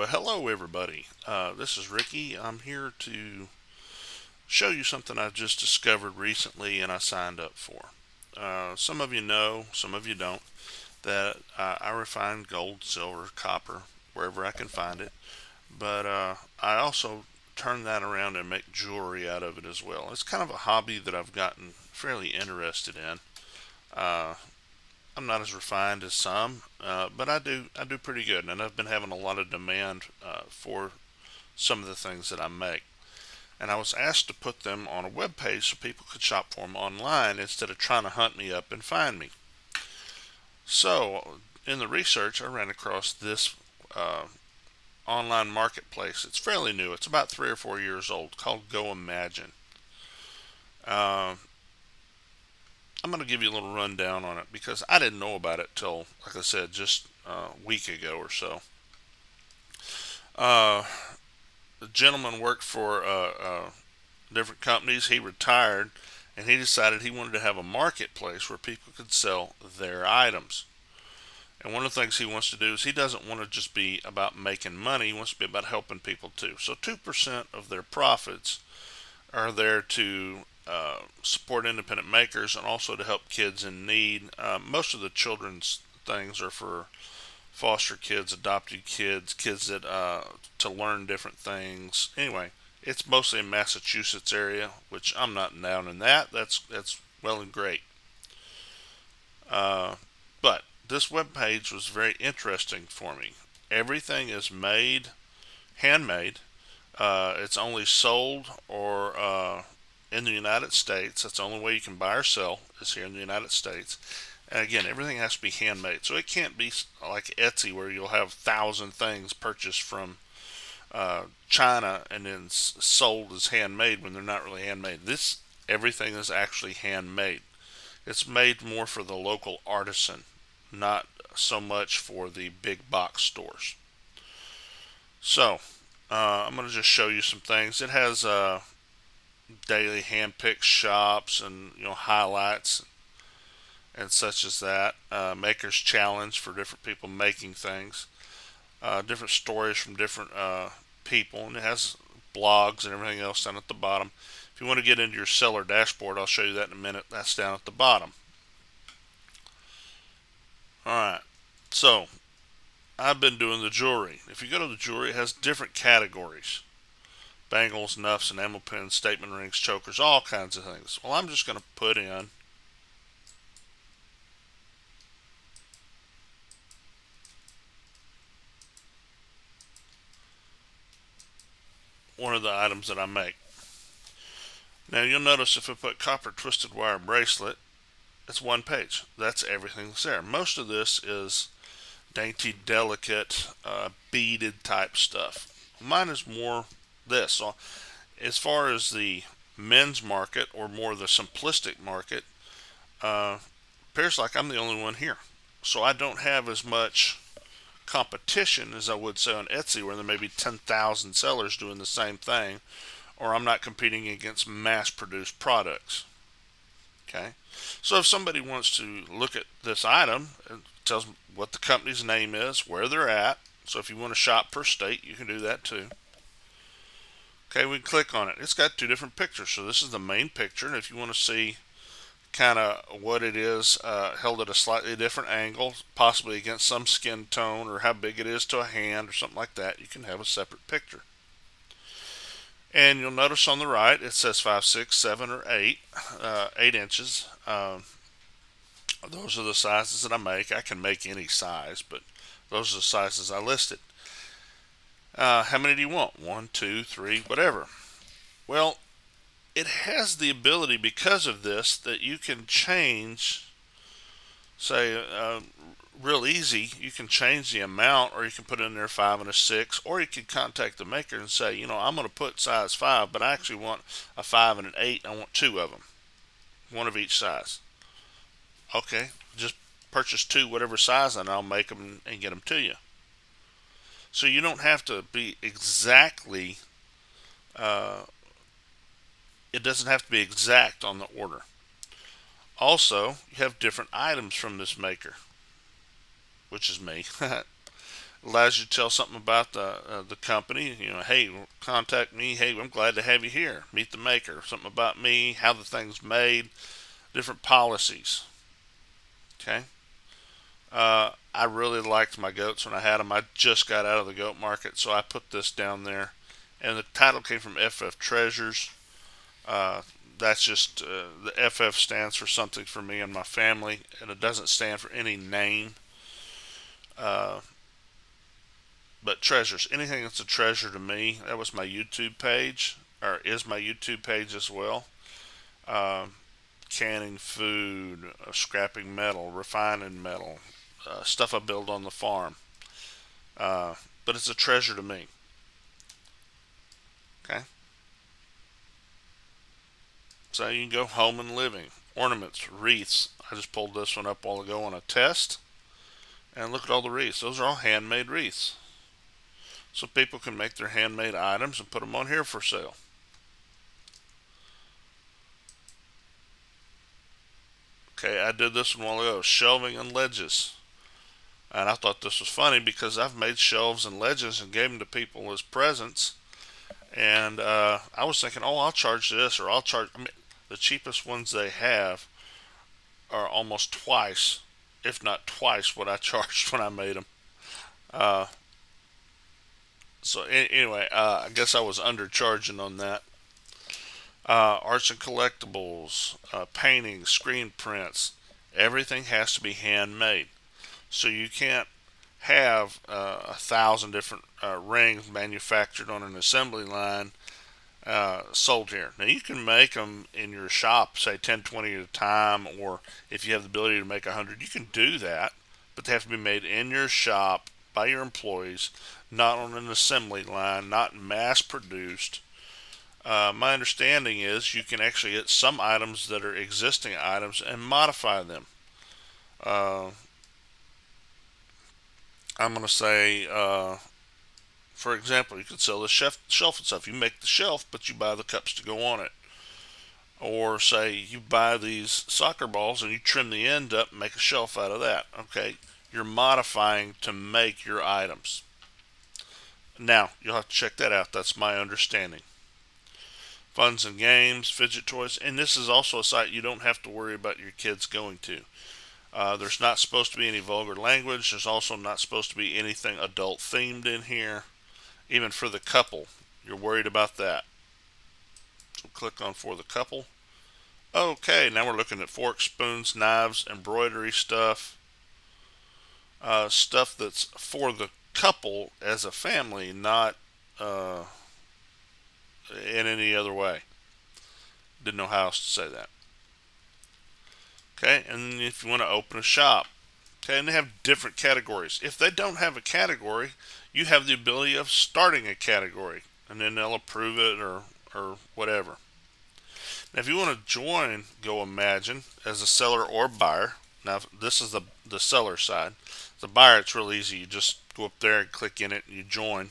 Hello, everybody. This is Ricky. I'm here to show you something I just discovered recently and I signed up for. Some of you know, some of you don't, that I refine gold, silver, copper wherever I can find it. But I also turn that around and make jewelry out of it as well. It's kind of a hobby that I've gotten fairly interested in. Uh, I'm not as refined as some, but I do pretty good, and I've been having a lot of demand for some of the things that I make. And I was asked to put them on a web page so people could shop for them online instead of trying to hunt me up and find me. So in the research, I ran across this uh, online marketplace. It's fairly new. It's about 3 or 4 years old, called Goimagine. Uh, I'm going to give you a little rundown on it because I didn't know about it till, like I said, just a week ago or so. Uh, the gentleman worked for different companies. He retired, and he decided he wanted to have a marketplace where people could sell their items. And one of the things he wants to do is he doesn't want to just be about making money. He wants to be about helping people too. So 2% of their profits are there to support independent makers and also to help kids in need. Most of the children's things are for foster kids, adopted kids, kids that to learn different things. Anyway, it's mostly in Massachusetts area, which I'm not down in that. That's well and great. Uh, but this web page was very interesting for me. Everything is made, handmade. It's only sold or in the United States. That's the only way you can buy or sell is here in the United States. And again, everything has to be handmade, so it can't be like Etsy where you'll have 1,000 things purchased from China and then sold as handmade when they're not really handmade. This everything is actually handmade. It's made more for the local artisan, not so much for the big box stores. So I'm going to just show you some things. It has daily hand-picked shops and highlights and such as that. Makers challenge for different people making things. Different stories from different people, and it has blogs and everything else down at the bottom. If you want to get into your seller dashboard, I'll show you that in a minute. That's down at the bottom. All right. So I've been doing the jewelry. If you go to the jewelry, it has different categories: bangles, nuffs, enamel pins, statement rings, chokers, all kinds of things. Well, I'm just going to put in one of the items that I make. Now you'll notice if I put copper twisted wire bracelet, it's one page. That's everything that's there. Most of this is dainty, delicate, beaded type stuff. Mine is more this. So as far as the men's market or more the simplistic market, appears like I'm the only one here. So I don't have as much competition as I would say on Etsy, where there may be 10,000 sellers doing the same thing, or I'm not competing against mass produced products. Okay. So if somebody wants to look at this item, it tells them what the company's name is, where they're at. So if you want to shop per state, you can do that too. Okay, we click on it. It's got two different pictures. So this is the main picture, and if you want to see kind of what it is held at a slightly different angle, possibly against some skin tone or how big it is to a hand or something like that, you can have a separate picture. And you'll notice on the right it says 5, 6, 7, or 8, 8 inches. Those are the sizes that I make. I can make any size, but those are the sizes I listed. How many do you want? One, two, three, whatever. Well, it has the ability because of this that you can change, say, real easy. You can change the amount, or you can put in there 5 and a 6, or you can contact the maker and say, I'm going to put size 5, but I actually want a 5 and an 8. I want two of them, one of each size. Okay, just purchase two, whatever size, and I'll make them and get them to you. So you don't have to be exactly, uh, it doesn't have to be exact on the order. Also, you have different items from this maker, which is me. Allows you to tell something about the company. Hey, contact me. Hey, I'm glad to have you here. Meet the maker. Something about me, how the thing's made, different policies. Okay. I really liked my goats when I had them. I just got out of the goat market, so I put this down there. And the title came from FF Treasures. Uh, that's just the FF stands for something for me and my family, and it doesn't stand for any name. Uh, but treasures, anything that's a treasure to me. That was my YouTube page, or is my YouTube page as well. Uh, Canning food, scrapping metal, refining metal, stuff I build on the farm. Uh, but it's a treasure to me. Okay, so you can go home and living, ornaments, wreaths. I just pulled this one up a while ago on a test, and look at all the wreaths. Those are all handmade wreaths, so people can make their handmade items and put them on here for sale. Okay, I did this one a while ago, shelving and ledges. And I thought this was funny because I've made shelves and ledges and gave them to people as presents. And I was thinking, oh, I'll charge this, or I'll charge. I mean, the cheapest ones they have are almost twice, if not twice, what I charged when I made them. Uh, anyway, I guess I was undercharging on that. Arts and collectibles, paintings, screen prints, everything has to be handmade. So you can't have 1,000 different rings manufactured on an assembly line sold here. Now you can make them in your shop, say 10, 20 at a time, or if you have the ability to make 100, you can do that. But they have to be made in your shop by your employees, not on an assembly line, not mass produced. My understanding is you can actually get some items that are existing items and modify them. Uh, I'm going to say, for example, you could sell the shelf and stuff. You make the shelf, but you buy the cups to go on it. Or say you buy these soccer balls and you trim the end up and make a shelf out of that. Okay, you're modifying to make your items. Now, you'll have to check that out. That's my understanding. Funds and games, fidget toys, and this is also a site you don't have to worry about your kids going to. There's not supposed to be any vulgar language. There's also not supposed to be anything adult themed in here, even for the couple. You're worried about that. So click on for the couple. Okay, now we're looking at forks, spoons, knives, embroidery stuff. Stuff that's for the couple as a family, not uh, in any other way. Didn't know how else to say that. Okay, and if you want to open a shop, okay, and they have different categories. If they don't have a category, you have the ability of starting a category, and then they'll approve it or whatever. Now, if you want to join Goimagine as a seller or buyer, now this is the seller side. The buyer, it's real easy. You just go up there and click in it, and you join.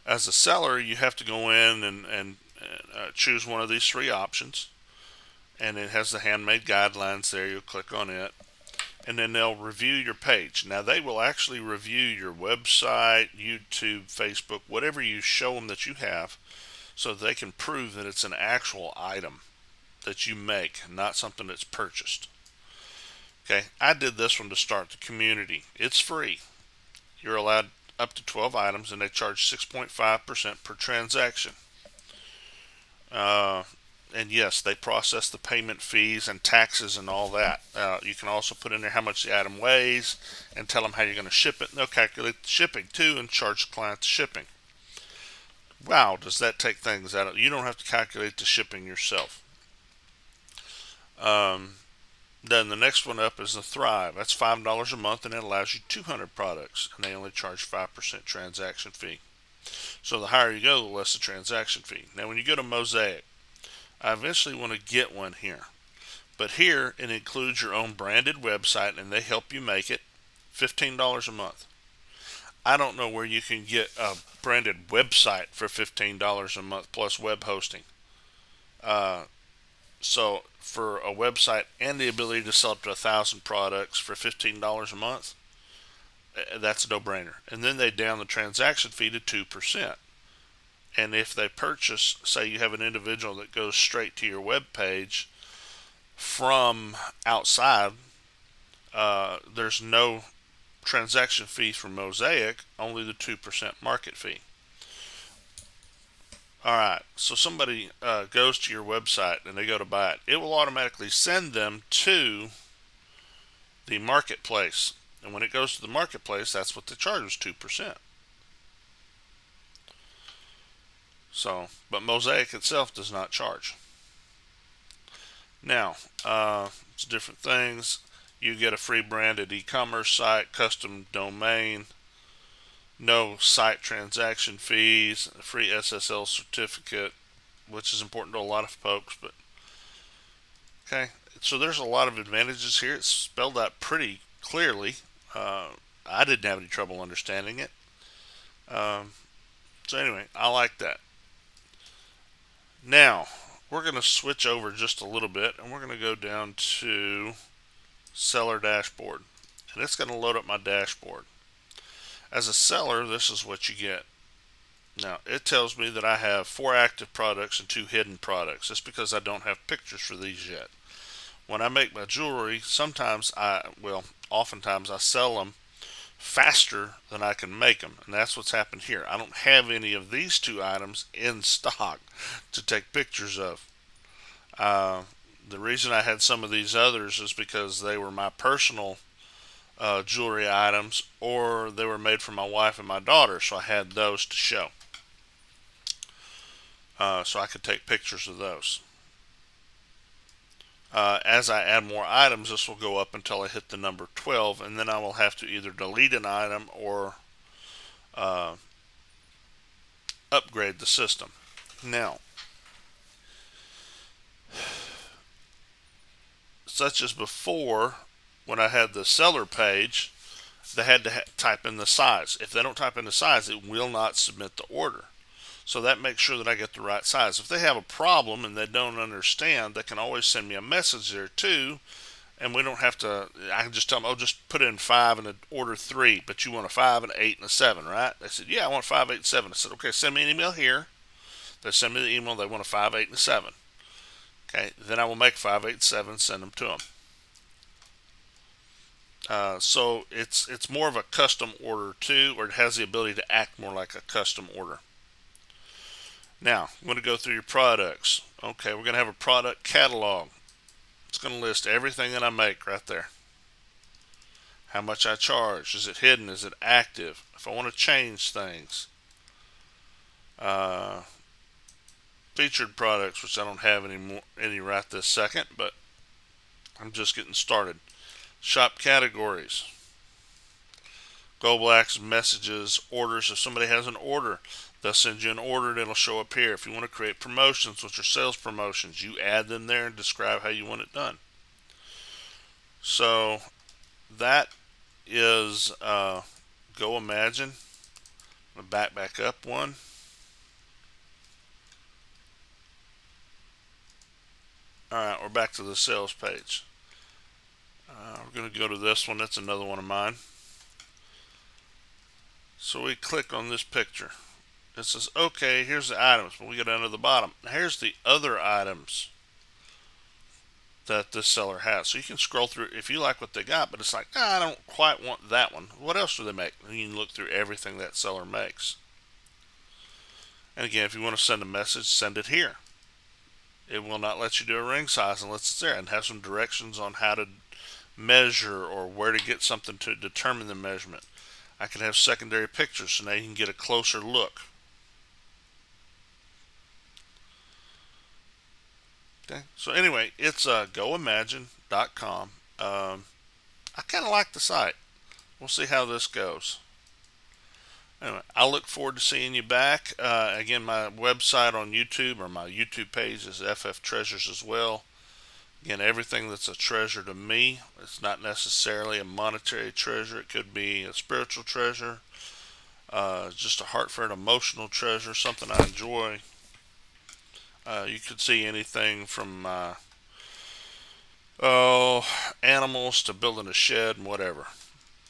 As a seller, you have to go in and choose one of these three options, and it has the handmade guidelines there. You'll click on it, and then they'll review your page. Now, they will actually review your website, YouTube, Facebook, whatever you show them that you have, so they can prove that it's an actual item that you make, not something that's purchased. Okay, I did this one to start the community. It's free. You're allowed up to 12 items, and they charge 6.5% per transaction. Uh, and yes, they process the payment fees and taxes and all that. You can also put in there how much the item weighs and tell them how you're going to ship it. And they'll calculate the shipping too and charge the client the shipping. Wow, does that take things out of you? Don't have to calculate the shipping yourself. Um, then the next one up is the Thrive. That's $5 a month, and it allows you 200 products, and they only charge 5% transaction fee. So the higher you go, the less the transaction fee. Now, when you go to Mosaic, I eventually want to get one here. But here, it includes your own branded website, and they help you make it. $15 a month. I don't know where you can get a branded website for $15 a month plus web hosting. Uh, so for a website and the ability to sell up to 1,000 products for $15 a month, That's a no-brainer. And then they down the transaction fee to 2%. And if they purchase, say you have an individual that goes straight to your web page from outside, there's no transaction fee from Mosaic, only the 2% market fee. All right, so somebody goes to your website and they go to buy it. It will automatically send them to the marketplace. And when it goes to the marketplace, that's what the charge is, 2%. So, but Mosaic itself does not charge. Now, it's different things. You get a free branded e-commerce site, custom domain, no site transaction fees, a free SSL certificate, which is important to a lot of folks. But okay, so there's a lot of advantages here. It's spelled out pretty clearly. I didn't have any trouble understanding it. Um, so anyway, I like that. Now we're going to switch over just a little bit, and we're going to go down to seller dashboard, and it's going to load up my dashboard. As a seller, this is what you get. Now, it tells me that I have 4 active products and 2 hidden products. That's because I don't have pictures for these yet. When I make my jewelry, oftentimes I sell them faster than I can make them, and that's what's happened here. I don't have any of these 2 items in stock to take pictures of. The reason I had some of these others is because they were my personal jewelry items, or they were made for my wife and my daughter, so I had those to show. So I could take pictures of those. As I add more items, this will go up until I hit the number 12, and then I will have to either delete an item or upgrade the system. Now, such as before, when I had the seller page, they had to type in the size. If they don't type in the size, it will not submit the order. So that makes sure that I get the right size. If they have a problem and they don't understand, they can always send me a message there too, and we don't have to. I can just tell them, oh, just put in 5 and order 3, but you want a 5, an 8, and a 7, right? They said, yeah, I want 5, 8, 7. I said, okay, send me an email here. They send me the email. They want a 5, 8, and a 7. Okay, then I will make 5, 8, 7, send them to them. So it's more of a custom order too, or it has the ability to act more like a custom order. Now, I'm going to go through your products. Okay, we're going to have a product catalog. It's going to list everything that I make right there. How much I charge. Is it hidden? Is it active? If I want to change things. Featured products, which I don't have any right this second, but I'm just getting started. Shop categories. Global access messages, orders. If somebody has an order, they'll send you an order and it'll show up here. If you want to create promotions, which are sales promotions, you add them there and describe how you want it done. So that is Goimagine. I'm going to back up one. Alright, we're back to the sales page. We're going to go to this one. That's another one of mine. So we click on this picture. It says, okay, here's the items, but we go down to the bottom. Here's the other items that this seller has. So you can scroll through if you like what they got, but it's like, I don't quite want that one. What else do they make? And you can look through everything that seller makes. And again, if you want to send a message, send it here. It will not let you do a ring size unless it's there, and have some directions on how to measure or where to get something to determine the measurement. I can have secondary pictures so now you can get a closer look. Okay, so anyway, it's goimagine.com. I kind of like the site. We'll see how this goes. Anyway, I look forward to seeing you back. Again, my website on YouTube, or my YouTube page, is FF Treasures as well. Again, everything that's a treasure to me, it's not necessarily a monetary treasure. It could be a spiritual treasure, just a heartfelt emotional treasure, something I enjoy. You could see anything from animals to building a shed and whatever.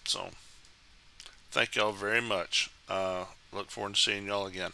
So Thank y'all very much. Look forward to seeing y'all again.